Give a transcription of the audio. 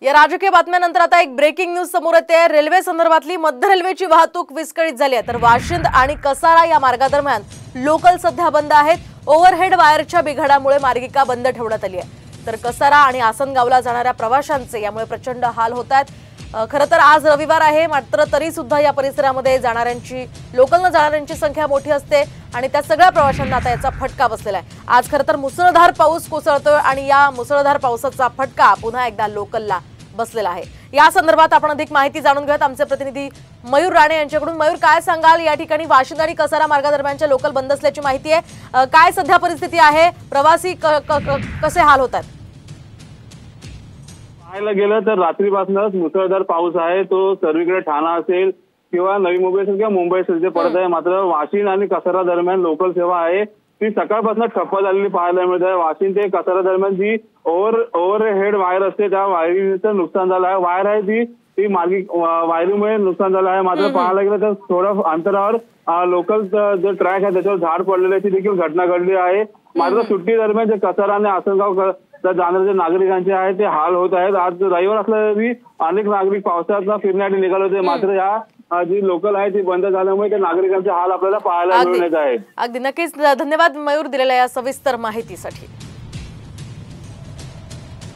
या राजकीय बातम्यानंतर आता एक ब्रेकिंग न्यूज समोर येते। रेल्वे संदर्भातली मध्य रेल्वेची वाहतूक विस्कळीत झाली आहे, तर वाशिंद आणि कसारा या मार्गादरम्यान लोकल सध्या बंद आहेत। ओव्हरहेड वायरच्या बिघाडामुळे मार्गिका बंद ठेवण्यात आली आहे, तर कसारा आणि आसनगावला जाणाऱ्या प्रवाशांचे यामुळे प्रचंड हाल होत आहेत। खरं तर आज रविवार आहे, मात्र तरी सुद्धा या परिसरामध्ये लोकलने जाणाऱ्यांची संख्या मोठी असते आणि त्या सगळ्या प्रवाशांना आता याचा फटका बसलेला आहे। आज खरं तर मुसळधार पाऊस कोसळतोय आणि या मुसळधार पावसाचा फटका पुन्हा एकदा लोकलला बसलेला आहे। या संदर्भात आपण अधिक माहिती जाणून घेऊयात आमचे प्रतिनिधी मयूर राणे यांच्याकडून। मयूर, काय सांगाल? या ठिकाणी वाशिंद आणि कसारा मार्गादरम्यानच्या लोकल बंद असल्याची माहिती आहे, काय सध्या परिस्थिती आहे? प्रवासी कसे हाल होतात? पाहायला गेलं तर रात्रीपासूनच मुसळधार पाऊस आहे, तो सर्वीकडे ठाणा असेल किंवा नवी मुंबई असेल किंवा मुंबई असेल ते पडत आहे। मात्र वाशिंद आणि कसारा दरम्यान लोकल सेवा आहे ती सकाळपासून ठप्प झालेली पाहायला मिळत आहे। वाशिंद ते कसारा दरम्यान जी ओव्हरहेड वायर असते त्या वायरीचं नुकसान झालं आहे। वायर आहे ती मार्गिक वायरीमुळे नुकसान झालं आहे। मात्र पाहायला गेलं तर थोड्या अंतरावर लोकल जो ट्रॅक आहे त्याच्यावर झाड पडलेल्याची देखील घटना घडली आहे। मात्र सुट्टी दरम्यान जे कसारा आणि आसनगाव जाणारे नागरिकांचे आहेत ते हाल होत आहेत। आज रविवार असला तरी अनेक नागरिक पावसात फिरण्यासाठी निघाले होते, मात्र या जी लोकल आहे ती बंद झाल्यामुळे त्या नागरिकांचे हाल आपल्याला पाहायला मिळत आहे। अगदी नक्कीच धन्यवाद मयूर दिलेल्या या सविस्तर माहितीसाठी।